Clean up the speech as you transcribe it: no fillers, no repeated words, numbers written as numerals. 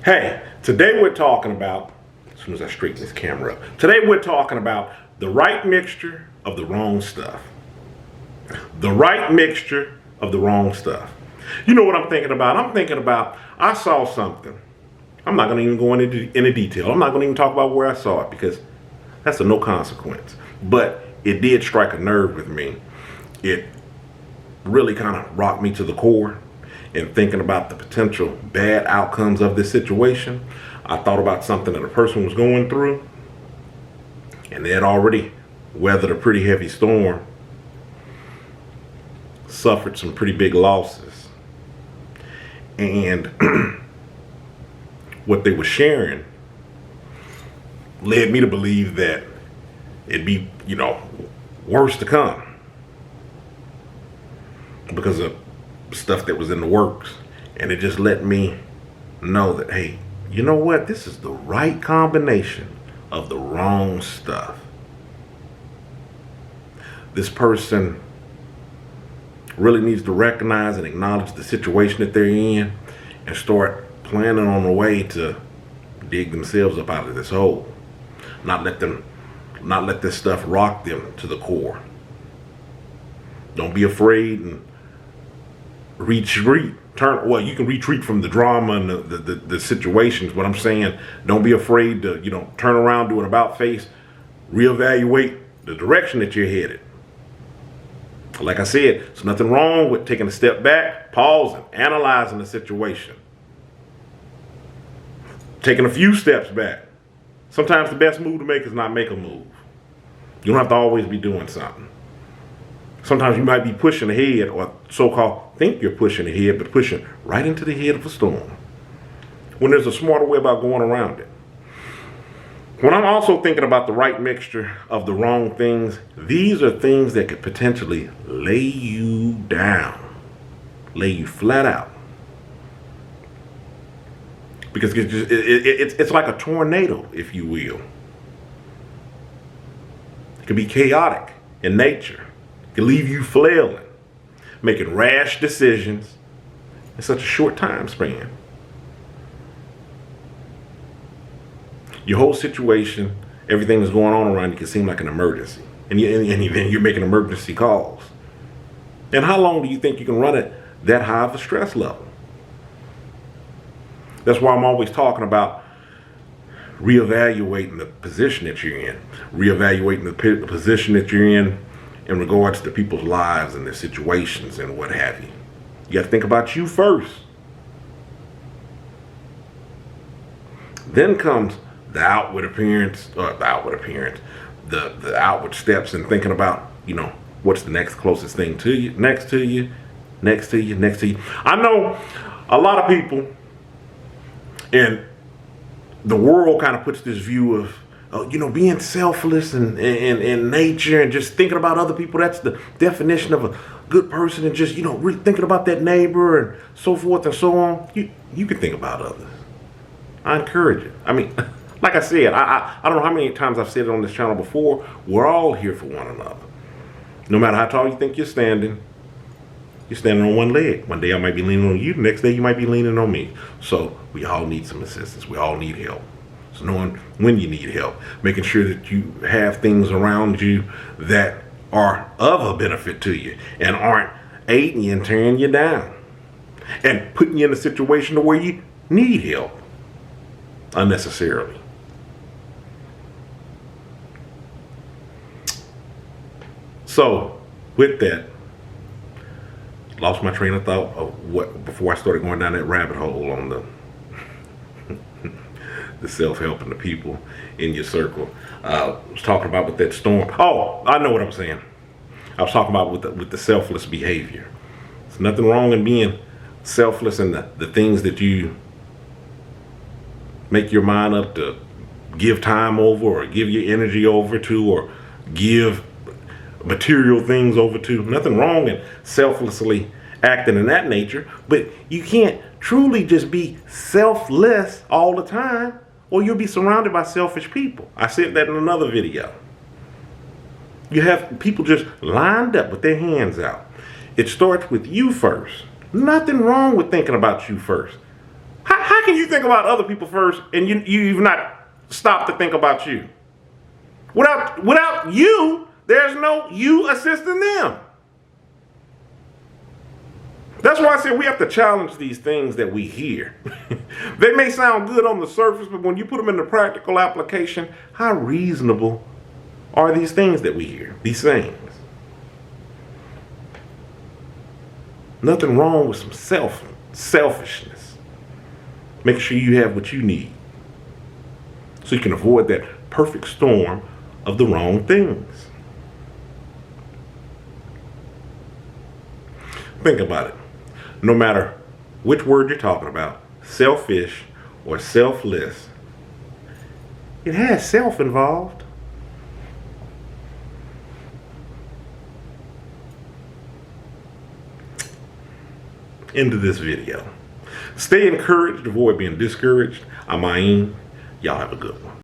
Hey, today we're talking about, as soon as I straighten this camera up, today we're talking about the right mixture of the wrong stuff. The right mixture of the wrong stuff. You know what I'm thinking about? I saw something. I'm not going to even go into any detail. I'm not going to even talk about where I saw it because that's of no consequence. But it did strike a nerve with me. It really kind of rocked me to the core. In thinking about the potential bad outcomes of this situation, I thought about something that a person was going through, and they had already weathered a pretty heavy storm, suffered some pretty big losses, and what they were sharing led me to believe that it'd be, worse to come because of stuff that was in the works. And it just let me know that, hey, you know what? This is the right combination of the wrong stuff. This person really needs to recognize and acknowledge the situation that they're in and start planning on a way to dig themselves up out of this hole. Not let this stuff rock them to the core. Don't be afraid and retreat. You can retreat from the drama and the situations, but I'm saying don't be afraid to, turn around, do an about face, reevaluate the direction that you're headed. Like I said, there's nothing wrong with taking a step back, pausing, analyzing the situation. Taking a few steps back. Sometimes the best move to make is not make a move. You don't have to always be doing something. Sometimes you might be pushing ahead, or so-called think you're pushing ahead, but pushing right into the head of a storm. When there's a smarter way about going around it. When I'm also thinking about the right mixture of the wrong things, these are things that could potentially lay you down, lay you flat out. Because it's like a tornado, if you will. It can be chaotic in nature. It can leave you flailing, making rash decisions in such a short time span. Your whole situation, everything that's going on around you can seem like an emergency. And you're making emergency calls. And how long do you think you can run it that high of a stress level? That's why I'm always talking about reevaluating the position that you're in. Reevaluating the position that you're in regards to people's lives and their situations and what have you. You got to think about you first. Then comes the outward appearance, the outward steps, and thinking about, what's the next closest thing to you, next to you. I know a lot of people, and the world kind of puts this view of, being selfless and in nature and just thinking about other people. That's the definition of a good person, and just, really thinking about that neighbor and so forth and so on. You can think about others. I encourage it. I mean, like I said, I don't know how many times I've said it on this channel before. We're all here for one another. No matter how tall you think you're standing on one leg. One day I might be leaning on you. The next day you might be leaning on me. So we all need some assistance. We all need help. So knowing when you need help, making sure that you have things around you that are of a benefit to you and aren't aiding you and tearing you down and putting you in a situation where you need help unnecessarily. So with that, lost my train of thought of before I started going down that rabbit hole on the self-help and the people in your circle. I was talking about with that storm. Oh, I know what I'm saying. I was talking about with the selfless behavior. There's nothing wrong in being selfless in the things that you make your mind up to give time over or give your energy over to or give material things over to. Nothing wrong in selflessly acting in that nature, but you can't truly just be selfless all the time, or you'll be surrounded by selfish people. I said that in another video. You have people just lined up with their hands out. It starts with you first. Nothing wrong with thinking about you first. How can you think about other people first and you've not stopped to think about you? Without you, there's no you assisting them. That's why I said we have to challenge these things that we hear. They may sound good on the surface, but when you put them into practical application, how reasonable are these things that we hear, these sayings? Nothing wrong with some selfishness. Make sure you have what you need so you can avoid that perfect storm of the wrong things. Think about it. No matter which word you're talking about, selfish or selfless, it has self involved. End of this video. Stay encouraged, avoid being discouraged. I'm Ayin. Y'all have a good one.